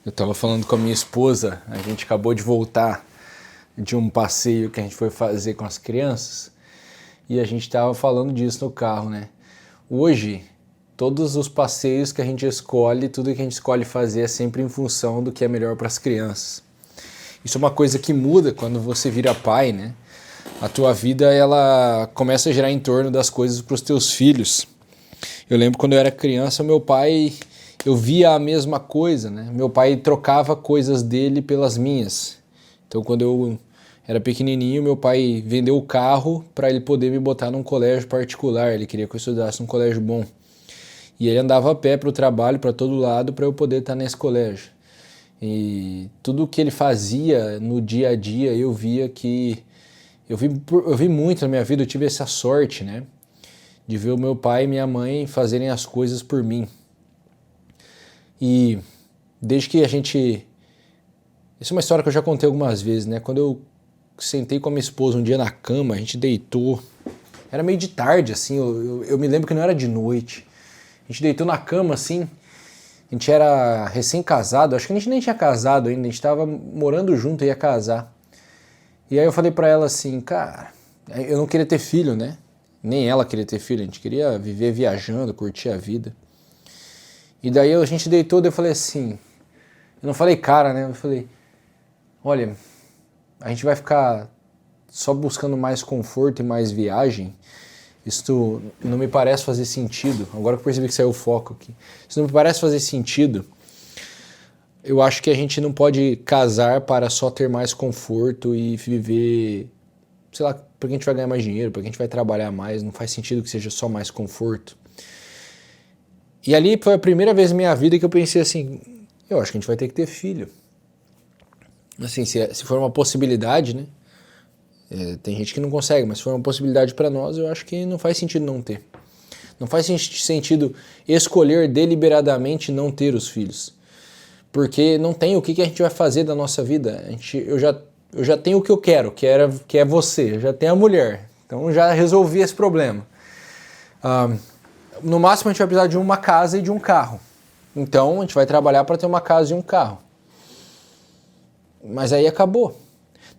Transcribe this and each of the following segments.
Eu estava falando com a minha esposa, a gente acabou de voltar de um passeio que a gente foi fazer com as crianças e a gente estava falando disso no carro, né? Hoje, todos os passeios que a gente escolhe, tudo que a gente escolhe fazer é sempre em função do que é melhor para as crianças. Isso é uma coisa que muda quando você vira pai, né? A tua vida, ela começa a girar em torno das coisas para os teus filhos. Eu lembro quando eu era criança, meu pai, eu via a mesma coisa, né? Meu pai trocava coisas dele pelas minhas. Então quando eu era pequenininho, meu pai vendeu o carro para ele poder me botar num colégio particular. Ele queria que eu estudasse num colégio bom. E ele andava a pé para o trabalho, para todo lado, para eu poder estar nesse colégio. E tudo que ele fazia no dia a dia, eu via que... Eu vi muito na minha vida, eu tive essa sorte, né? De ver o meu pai e minha mãe fazerem as coisas por mim. E desde que a gente... Isso é uma história que eu já contei algumas vezes, né? Quando eu sentei com a minha esposa um dia na cama, a gente deitou. Era meio de tarde, assim, eu me lembro que não era de noite. A gente deitou na cama, assim, a gente era recém-casado, acho que a gente nem tinha casado ainda, a gente estava morando junto e ia casar. E aí eu falei pra ela assim, cara, eu não queria ter filho, né? Nem ela queria ter filho, a gente queria viver viajando, curtir a vida. E daí a gente deitou, daí eu falei assim, eu não falei cara, né? Eu falei, olha, a gente vai ficar só buscando mais conforto e mais viagem. Isso não me parece fazer sentido. Agora que eu percebi que saiu o foco aqui. Isso não me parece fazer sentido. Eu acho que a gente não pode casar para só ter mais conforto e viver, sei lá, porque a gente vai ganhar mais dinheiro, porque a gente vai trabalhar mais. Não faz sentido que seja só mais conforto. E ali foi a primeira vez na minha vida que eu pensei assim, eu acho que a gente vai ter que ter filho. Assim, se for uma possibilidade, né? Tem gente que não consegue, mas se for uma possibilidade para nós, eu acho que não faz sentido não ter. Não faz sentido escolher deliberadamente não ter os filhos. Porque não tem o que a gente vai fazer da nossa vida. Eu já tenho o que eu quero, que é você. Eu já tenho a mulher. Então já resolvi esse problema. No máximo a gente vai precisar de uma casa e de um carro. Então a gente vai trabalhar para ter uma casa e um carro. Mas aí acabou.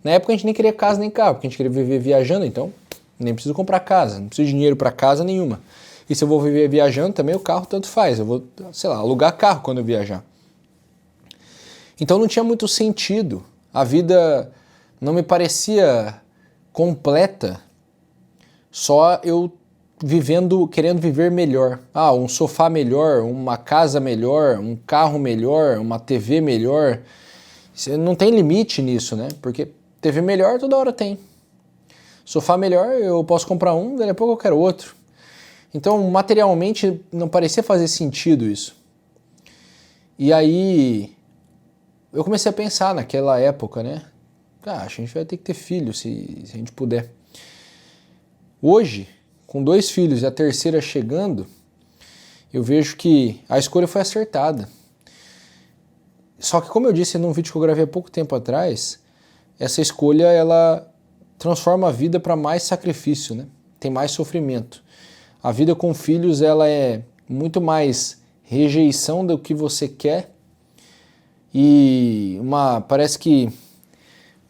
Na época a gente nem queria casa nem carro, porque a gente queria viver viajando, então nem preciso comprar casa, não preciso de dinheiro para casa nenhuma. E se eu vou viver viajando também, o carro tanto faz, eu vou, sei lá, alugar carro quando eu viajar. Então não tinha muito sentido, a vida não me parecia completa, só eu querendo viver melhor. Um sofá melhor, uma casa melhor, um carro melhor, uma TV melhor. Não tem limite nisso, né? Porque TV melhor toda hora tem. Sofá melhor eu posso comprar um, daqui a pouco eu quero outro. Então materialmente não parecia fazer sentido isso. E aí eu comecei a pensar naquela época, né? A gente vai ter que ter filho se a gente puder. Hoje, com 2 filhos e a terceira chegando, eu vejo que a escolha foi acertada. Só que como eu disse num vídeo que eu gravei há pouco tempo atrás, essa escolha ela transforma a vida para mais sacrifício, né? Tem mais sofrimento. A vida com filhos ela é muito mais rejeição do que você quer e parece que,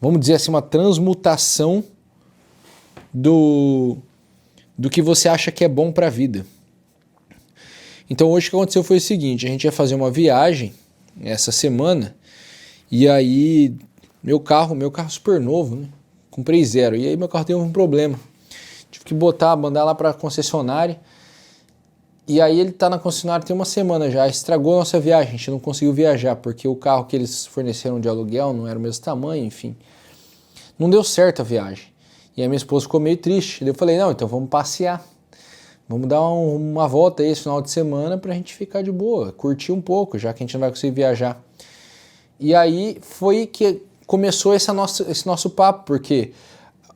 vamos dizer assim, uma transmutação do que você acha que é bom para a vida. Então hoje o que aconteceu foi o seguinte, a gente ia fazer uma viagem essa semana, e aí meu carro super novo, né? Comprei 0, e aí meu carro teve um problema, tive que mandar lá para a concessionária, e aí ele tá na concessionária tem uma semana já, estragou a nossa viagem, a gente não conseguiu viajar, porque o carro que eles forneceram de aluguel não era o mesmo tamanho, enfim, não deu certo a viagem, e a minha esposa ficou meio triste, eu falei, não, então vamos passear, vamos dar uma volta aí esse final de semana pra gente ficar de boa, curtir um pouco, já que a gente não vai conseguir viajar. E aí foi que começou esse nosso papo, porque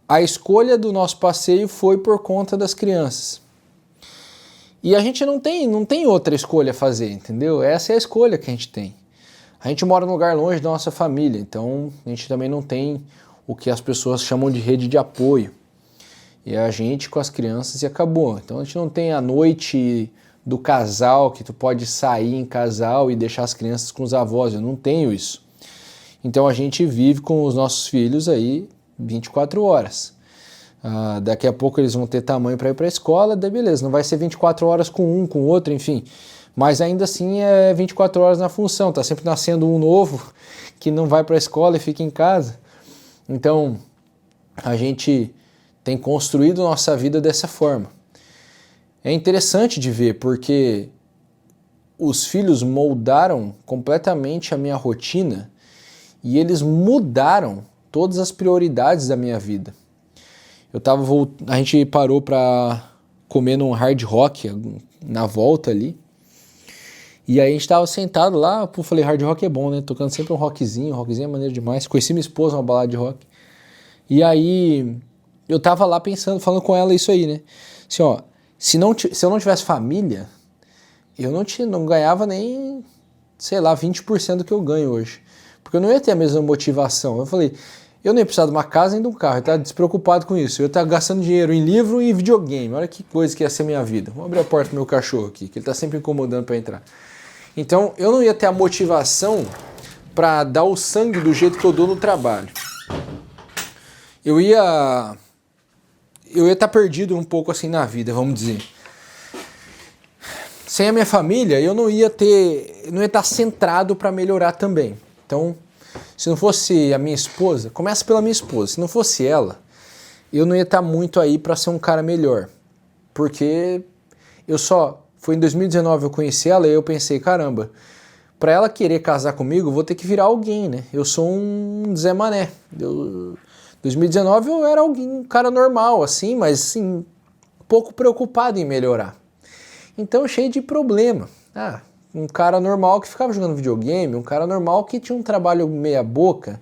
a escolha do nosso passeio foi por conta das crianças. E a gente não tem outra escolha a fazer, entendeu? Essa é a escolha que a gente tem. A gente mora num lugar longe da nossa família, então a gente também não tem o que as pessoas chamam de rede de apoio. E a gente com as crianças e acabou. Então a gente não tem a noite do casal, que tu pode sair em casal e deixar as crianças com os avós. Eu não tenho isso. Então a gente vive com os nossos filhos aí 24 horas. Daqui a pouco eles vão ter tamanho para ir para a escola, daí beleza, não vai ser 24 horas com um, com o outro, enfim. Mas ainda assim é 24 horas na função, tá sempre nascendo um novo que não vai para a escola e fica em casa. Então a gente tem construído nossa vida dessa forma. É interessante de ver, porque os filhos moldaram completamente a minha rotina e eles mudaram todas as prioridades da minha vida. A gente parou para comer num hard rock na volta ali, e aí a gente estava sentado lá, falei, hard rock é bom, né? Tocando sempre um rockzinho é maneiro demais. Conheci minha esposa numa balada de rock. E aí eu tava lá pensando, falando com ela isso aí, né? Assim, ó, se eu não tivesse família, eu não ganhava nem, sei lá, 20% do que eu ganho hoje. Porque eu não ia ter a mesma motivação. Eu falei, eu não ia precisar de uma casa nem de um carro, eu estava despreocupado com isso. Eu estava gastando dinheiro em livro e videogame. Olha que coisa que ia ser minha vida. Vou abrir a porta do meu cachorro aqui, que ele está sempre incomodando para entrar. Então, eu não ia ter a motivação para dar o sangue do jeito que eu dou no trabalho. Eu ia estar perdido um pouco assim na vida, vamos dizer. Sem a minha família, eu não ia estar centrado para melhorar também. Então, se não fosse a minha esposa, começa pela minha esposa, se não fosse ela, eu não ia estar muito aí para ser um cara melhor. Porque foi em 2019 eu conheci ela e eu pensei, caramba, para ela querer casar comigo, eu vou ter que virar alguém, né? Eu sou um Zé Mané. 2019 eu era um cara normal, assim, mas assim, pouco preocupado em melhorar. Então, cheio de problema. Um cara normal que ficava jogando videogame, um cara normal que tinha um trabalho meia boca,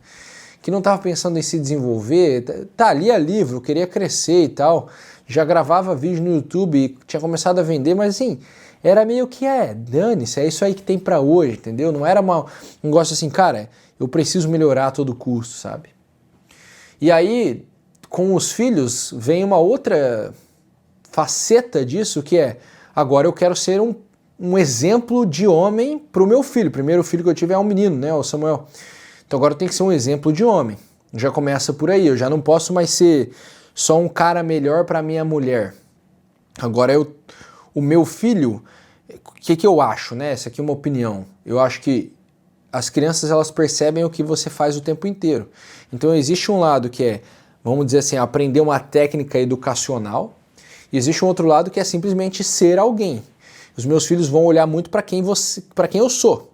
que não estava pensando em se desenvolver, lia livro, queria crescer e tal, já gravava vídeo no YouTube, tinha começado a vender, mas assim, era meio que, dane-se, é isso aí que tem pra hoje, entendeu? Não era um negócio assim, cara, eu preciso melhorar a todo custo, sabe? E aí, com os filhos, vem uma outra faceta disso, que é, agora eu quero ser um exemplo de homem para o meu filho. O primeiro filho que eu tive é um menino, né, o Samuel. Então agora eu tenho que ser um exemplo de homem. Já começa por aí, eu já não posso mais ser só um cara melhor para minha mulher. Agora o meu filho, o que eu acho, né? Essa aqui é uma opinião. Eu acho que as crianças, elas percebem o que você faz o tempo inteiro. Então existe um lado que é, vamos dizer assim, aprender uma técnica educacional, e existe um outro lado que é simplesmente ser alguém. Os meus filhos vão olhar muito para quem eu sou.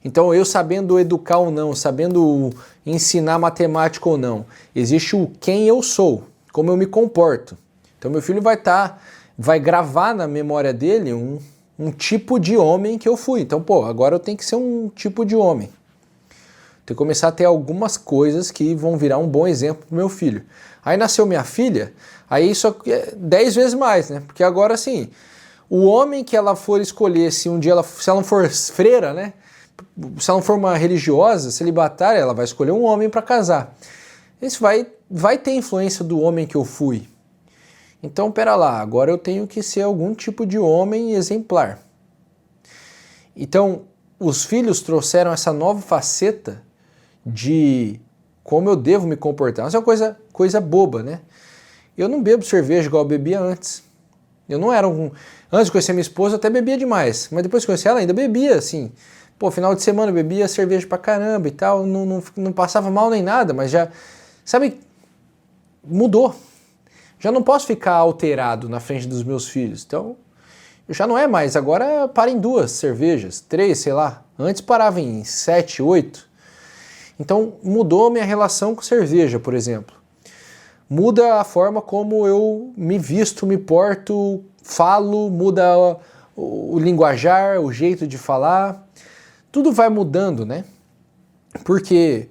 Então eu sabendo educar ou não, sabendo ensinar matemática ou não, existe o quem eu sou, como eu me comporto. Então meu filho vai gravar na memória dele um tipo de homem que eu fui. Então, agora eu tenho que ser um tipo de homem. Tenho que começar a ter algumas coisas que vão virar um bom exemplo pro meu filho. Aí nasceu minha filha, aí isso é 10 vezes mais, né? Porque agora, assim, o homem que ela for escolher, se um dia se ela não for freira, né? Se ela não for uma religiosa, celibatária, ela vai escolher um homem para casar. Isso vai ter influência do homem que eu fui. Então, pera lá, agora eu tenho que ser algum tipo de homem exemplar. Então, os filhos trouxeram essa nova faceta de como eu devo me comportar. Mas é uma coisa boba, né? Eu não bebo cerveja igual eu bebia antes. Eu não era Antes de conhecer minha esposa, eu até bebia demais. Mas depois de conhecer ela, ainda bebia, assim. Final de semana eu bebia cerveja pra caramba e tal. Não passava mal nem nada, mas já... Sabe? Mudou. Já não posso ficar alterado na frente dos meus filhos. Então, já não é mais. Agora para em 2 cervejas, 3, sei lá. Antes parava em 7, 8. Então, mudou minha relação com cerveja, por exemplo. Muda a forma como eu me visto, me porto, falo, muda o linguajar, o jeito de falar. Tudo vai mudando, né? Porque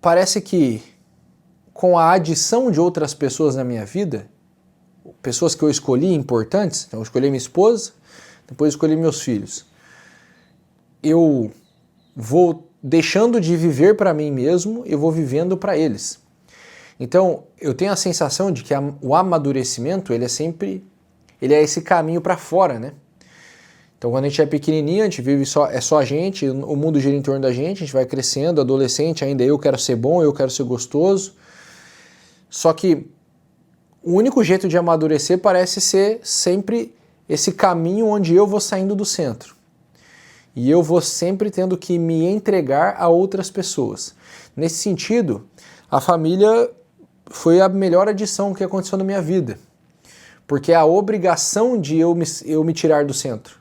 parece que com a adição de outras pessoas na minha vida, pessoas que eu escolhi importantes, então eu escolhi minha esposa, depois escolhi meus filhos, eu vou deixando de viver para mim mesmo, eu vou vivendo para eles. Então, eu tenho a sensação de que o amadurecimento, ele ele é esse caminho para fora, né? Então quando a gente é pequenininho, a gente vive é só a gente, o mundo gira em torno da gente, a gente vai crescendo, adolescente, ainda eu quero ser bom, eu quero ser gostoso. Só que o único jeito de amadurecer parece ser sempre esse caminho onde eu vou saindo do centro. E eu vou sempre tendo que me entregar a outras pessoas. Nesse sentido, a família foi a melhor adição que aconteceu na minha vida. Porque é a obrigação de eu me tirar do centro.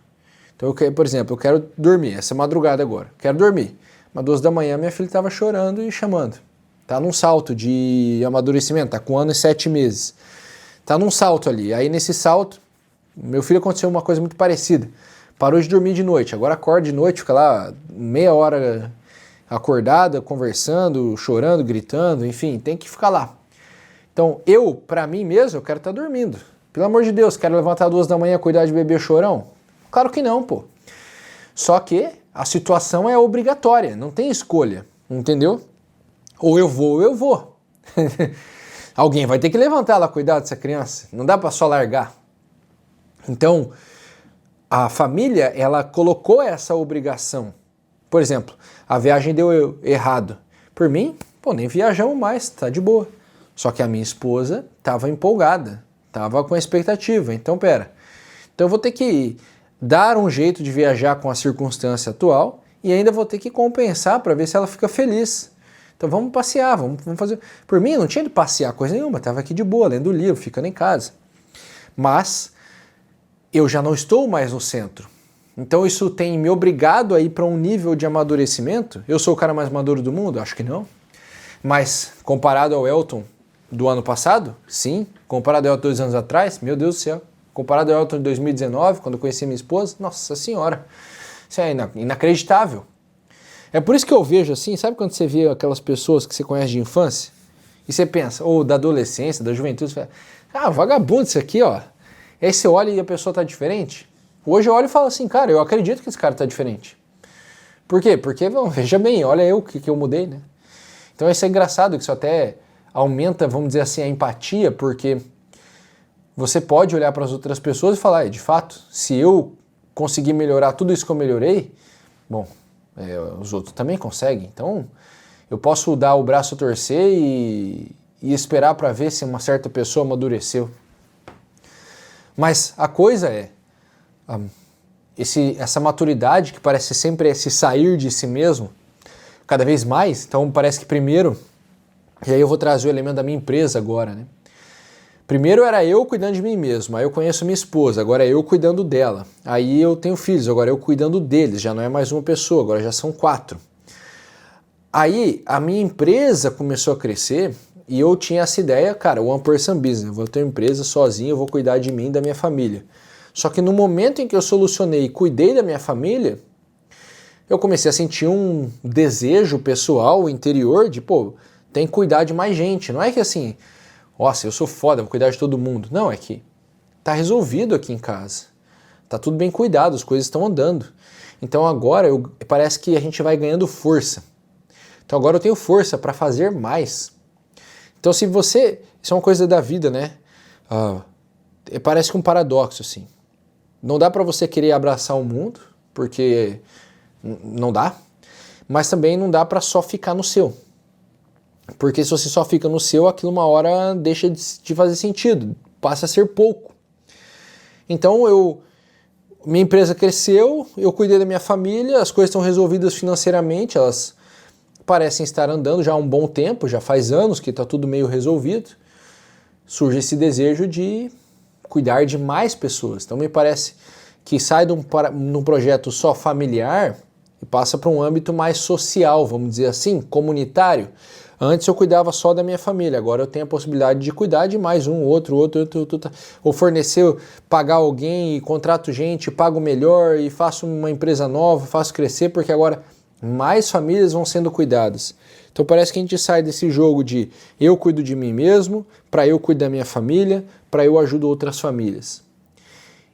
Então, por exemplo, eu quero dormir, essa madrugada agora, quero dormir. Mas 2 da manhã minha filha estava chorando e chamando. Tá num salto de amadurecimento, tá com 1 ano e 7 meses. Tá num salto ali. Aí nesse salto, meu filho aconteceu uma coisa muito parecida. Parou de dormir de noite, agora acorda de noite, fica lá meia hora acordada, conversando, chorando, gritando, enfim, tem que ficar lá. Então pra mim mesmo, eu quero estar dormindo. Pelo amor de Deus, quero levantar 2 da manhã e cuidar de bebê chorão? Claro que não, pô. Só que a situação é obrigatória, não tem escolha, entendeu? Ou eu vou ou eu vou. Alguém vai ter que levantar lá, cuidar dessa criança. Não dá para só largar. Então, a família, ela colocou essa obrigação. Por exemplo, a viagem deu errado. Por mim, pô, nem viajamos mais, tá de boa. Só que a minha esposa estava empolgada, estava com expectativa. Então, Então eu vou ter que dar um jeito de viajar com a circunstância atual e ainda vou ter que compensar para ver se ela fica feliz. Então vamos passear, vamos fazer... Por mim, não tinha de passear coisa nenhuma, estava aqui de boa, lendo livro, ficando em casa. Mas eu já não estou mais no centro. Então isso tem me obrigado a ir para um nível de amadurecimento. Eu sou o cara mais maduro do mundo? Acho que não. Mas comparado ao Elton do ano passado, sim. Comparado ao Elton 2 anos atrás, meu Deus do céu. Comparado ao Elton de 2019, quando eu conheci minha esposa, nossa senhora. Isso é inacreditável. É por isso que eu vejo assim, sabe quando você vê aquelas pessoas que você conhece de infância? E você pensa, ou da adolescência, da juventude, você fala, vagabundo isso aqui, ó. E aí você olha e a pessoa tá diferente. Hoje eu olho e falo assim, cara, eu acredito que esse cara tá diferente. Por quê? Porque, veja bem, olha eu que eu mudei, né? Então isso é engraçado, que isso até aumenta, vamos dizer assim, a empatia, porque você pode olhar para as outras pessoas e falar, de fato, se eu conseguir melhorar tudo isso que eu melhorei, bom, os outros também conseguem. Então eu posso dar o braço a torcer e esperar para ver se uma certa pessoa amadureceu. Mas a coisa é, essa maturidade que parece sempre esse sair de si mesmo, cada vez mais, então parece que primeiro, e aí eu vou trazer o elemento da minha empresa agora, né? Primeiro era eu cuidando de mim mesmo, aí eu conheço minha esposa, agora é eu cuidando dela. Aí eu tenho filhos, agora eu cuidando deles, já não é mais uma pessoa, agora já são 4. Aí a minha empresa começou a crescer e eu tinha essa ideia, cara, one person business, eu vou ter uma empresa sozinho, eu vou cuidar de mim e da minha família. Só que no momento em que eu solucionei e cuidei da minha família, eu comecei a sentir um desejo pessoal, interior, de, tem que cuidar de mais gente. Não é que assim, nossa, eu sou foda, vou cuidar de todo mundo. Não, é que tá resolvido aqui em casa. Tá tudo bem cuidado, as coisas estão andando. Então agora parece que a gente vai ganhando força. Então agora eu tenho força para fazer mais. Então isso é uma coisa da vida, né? Parece que um paradoxo, assim. Não dá para você querer abraçar o mundo, porque não dá, mas também não dá para só ficar no seu. Porque se você só fica no seu, aquilo uma hora deixa de fazer sentido, passa a ser pouco. Então minha empresa cresceu, eu cuidei da minha família, as coisas estão resolvidas financeiramente, elas parecem estar andando já há um bom tempo, já faz anos que está tudo meio resolvido. Surge esse desejo de cuidar de mais pessoas. Então me parece que sai de um projeto só familiar e passa para um âmbito mais social, vamos dizer assim, comunitário. Antes eu cuidava só da minha família, agora eu tenho a possibilidade de cuidar de mais um, outro, ou fornecer, pagar alguém e contrato gente, pago melhor e faço uma empresa nova, faço crescer, porque agora mais famílias vão sendo cuidadas. Então parece que a gente sai desse jogo de eu cuido de mim mesmo, para eu cuidar da minha família, para eu ajudo outras famílias.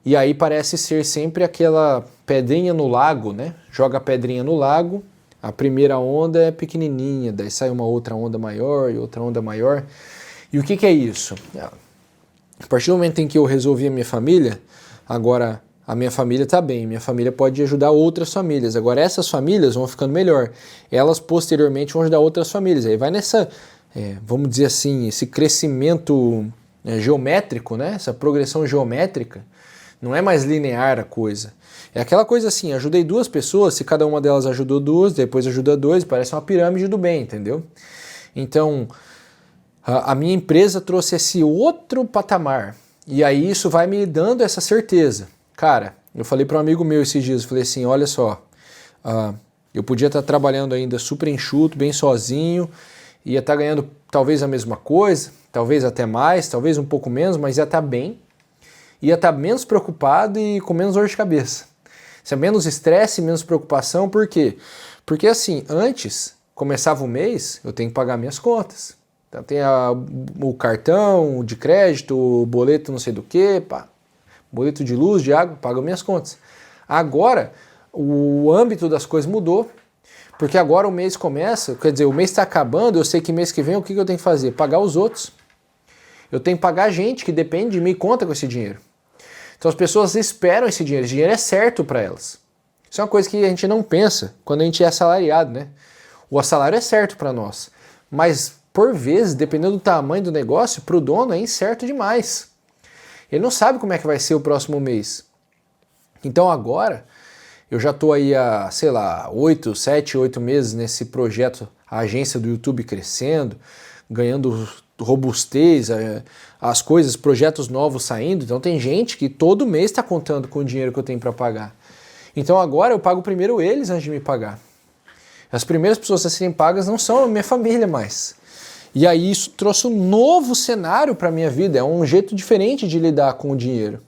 E aí parece ser sempre aquela pedrinha no lago, né? Joga a pedrinha no lago, a primeira onda é pequenininha, daí sai uma outra onda maior e outra onda maior. E o que é isso? A partir do momento em que eu resolvi a minha família, agora a minha família está bem, minha família pode ajudar outras famílias. Agora essas famílias vão ficando melhor. Elas posteriormente vão ajudar outras famílias. Aí vai nessa, vamos dizer assim, esse crescimento geométrico, né? Essa progressão geométrica. Não é mais linear a coisa. É aquela coisa assim, ajudei duas pessoas, se cada uma delas ajudou duas, depois ajuda dois, parece uma pirâmide do bem, entendeu? Então, a minha empresa trouxe esse outro patamar. E aí isso vai me dando essa certeza. Cara, eu falei para um amigo meu esses dias, eu falei assim, olha só, eu podia estar trabalhando ainda super enxuto, bem sozinho, ia estar ganhando talvez a mesma coisa, talvez até mais, talvez um pouco menos, mas ia estar bem, ia estar menos preocupado e com menos dor de cabeça. Isso é menos estresse, menos preocupação, por quê? Porque assim, antes, começava o mês, eu tenho que pagar minhas contas. Então tem o cartão de crédito, o boleto não sei do que, boleto de luz, de água, pago minhas contas. Agora, o âmbito das coisas mudou, porque agora o mês começa, quer dizer, o mês está acabando, eu sei que mês que vem o que eu tenho que fazer? Pagar os outros. Eu tenho que pagar gente que depende de mim e conta com esse dinheiro. Então as pessoas esperam esse dinheiro é certo para elas. Isso é uma coisa que a gente não pensa quando a gente é assalariado, né? O salário é certo para nós, mas por vezes, dependendo do tamanho do negócio, para o dono é incerto demais. Ele não sabe como é que vai ser o próximo mês. Então agora, eu já estou aí há, sei lá, 7, 8 meses nesse projeto, a agência do YouTube crescendo, ganhando robustez, as coisas, projetos novos saindo. Então tem gente que todo mês está contando com o dinheiro que eu tenho para pagar. Então agora eu pago primeiro eles antes de me pagar. As primeiras pessoas a serem pagas não são a minha família mais. E aí isso trouxe um novo cenário para a minha vida, é um jeito diferente de lidar com o dinheiro.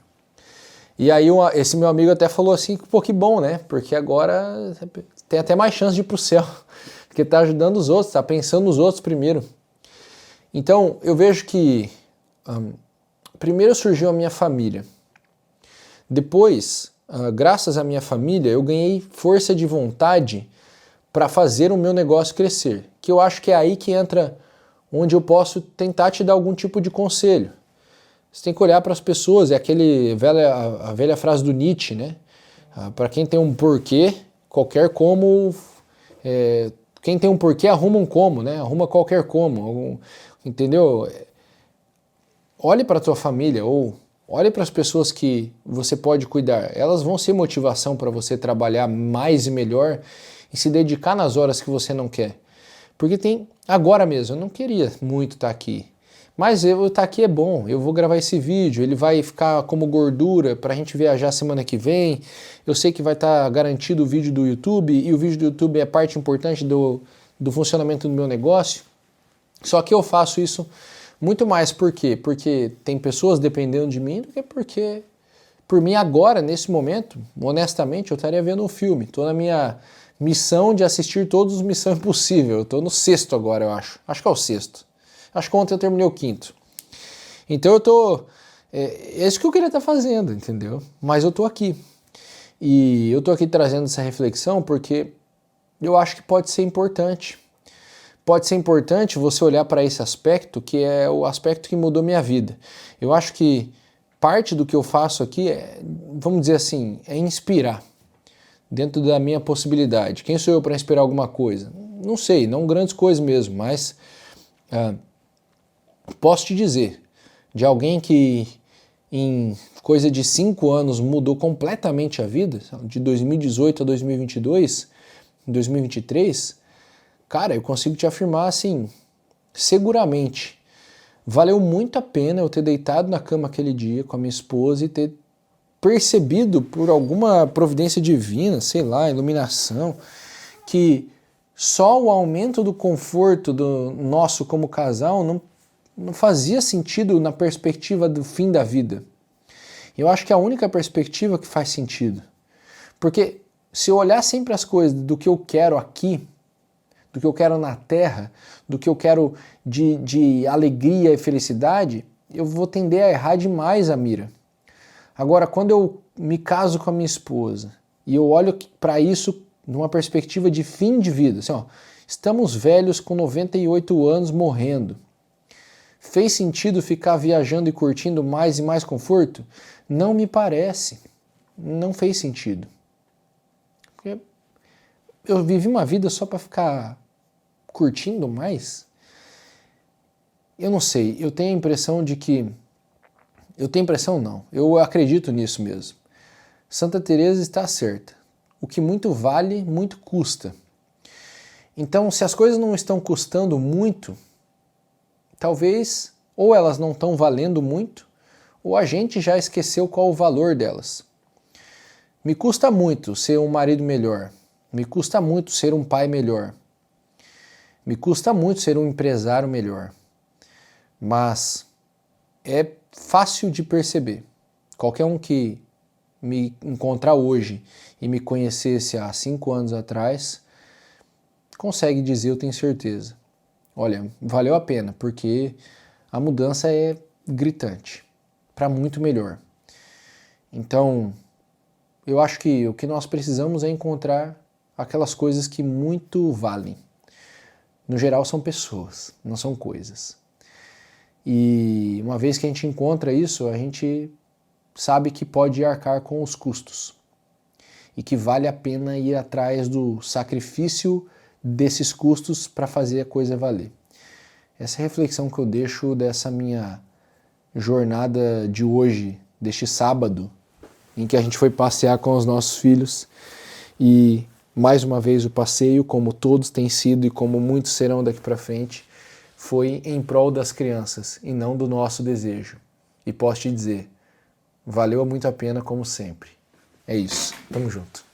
E aí esse meu amigo até falou assim, pô, que bom, né? Porque agora tem até mais chance de ir para o céu, porque está ajudando os outros, está pensando nos outros primeiro. Então eu vejo que primeiro surgiu a minha família. Depois, graças à minha família, eu ganhei força de vontade para fazer o meu negócio crescer. Que eu acho que é aí que entra onde eu posso tentar te dar algum tipo de conselho. Você tem que olhar para as pessoas, é a velha frase do Nietzsche, né? Para quem tem um porquê, qualquer como... quem tem um porquê arruma um como, né? Arruma qualquer como, entendeu? Olhe para a tua família ou olhe para as pessoas que você pode cuidar. Elas vão ser motivação para você trabalhar mais e melhor e se dedicar nas horas que você não quer. Porque tem, agora mesmo, eu não queria muito estar aqui, mas eu estar aqui é bom, eu vou gravar esse vídeo, ele vai ficar como gordura para a gente viajar semana que vem, eu sei que vai estar garantido o vídeo do YouTube, e o vídeo do YouTube é parte importante do funcionamento do meu negócio, só que eu faço isso muito mais por quê? Porque tem pessoas dependendo de mim do que porque, por mim agora, nesse momento, honestamente, eu estaria vendo um filme, estou na minha missão de assistir todos os Missão Impossível. Eu tô no 6º agora, eu acho. Acho que é o 6º. Acho que ontem eu terminei o 5º. Então eu tô... É isso que eu queria estar fazendo, entendeu? Mas eu tô aqui. E eu tô aqui trazendo essa reflexão porque eu acho que pode ser importante. Pode ser importante você olhar para esse aspecto, que é o aspecto que mudou minha vida. Eu acho que parte do que eu faço aqui vamos dizer assim, é inspirar. Dentro da minha possibilidade. Quem sou eu para inspirar alguma coisa? Não sei, não grandes coisas mesmo, mas posso te dizer, de alguém que em coisa de 5 anos mudou completamente a vida, de 2018 a 2022, 2023, cara, eu consigo te afirmar assim, seguramente, valeu muito a pena eu ter deitado na cama aquele dia com a minha esposa e ter percebido por alguma providência divina, sei lá, iluminação, que só o aumento do conforto do nosso como casal não fazia sentido na perspectiva do fim da vida. Eu acho que é a única perspectiva que faz sentido. Porque se eu olhar sempre as coisas do que eu quero aqui, do que eu quero na terra, do que eu quero de alegria e felicidade, eu vou tender a errar demais a mira. Agora, quando eu me caso com a minha esposa e eu olho para isso numa perspectiva de fim de vida, assim, ó, estamos velhos com 98 anos morrendo. Fez sentido ficar viajando e curtindo mais e mais conforto? Não me parece. Não fez sentido. Porque eu vivi uma vida só para ficar curtindo mais? Eu não sei, eu tenho a impressão de que... Eu tenho impressão não, eu acredito nisso mesmo. Santa Teresa está certa. O que muito vale, muito custa. Então, se as coisas não estão custando muito, talvez ou elas não estão valendo muito, ou a gente já esqueceu qual o valor delas. Me custa muito ser um marido melhor. Me custa muito ser um pai melhor. Me custa muito ser um empresário melhor. Mas é fácil de perceber. Qualquer um que me encontrar hoje e me conhecesse há 5 anos atrás, consegue dizer, eu tenho certeza. Olha, valeu a pena, porque a mudança é gritante, para muito melhor. Então, eu acho que o que nós precisamos é encontrar aquelas coisas que muito valem. No geral são pessoas, não são coisas. E uma vez que a gente encontra isso, a gente sabe que pode arcar com os custos e que vale a pena ir atrás do sacrifício desses custos para fazer a coisa valer. Essa é a reflexão que eu deixo dessa minha jornada de hoje, deste sábado, em que a gente foi passear com os nossos filhos e mais uma vez o passeio, como todos têm sido e como muitos serão daqui para frente, foi em prol das crianças e não do nosso desejo. E posso te dizer, valeu muito a pena como sempre. É isso, tamo junto.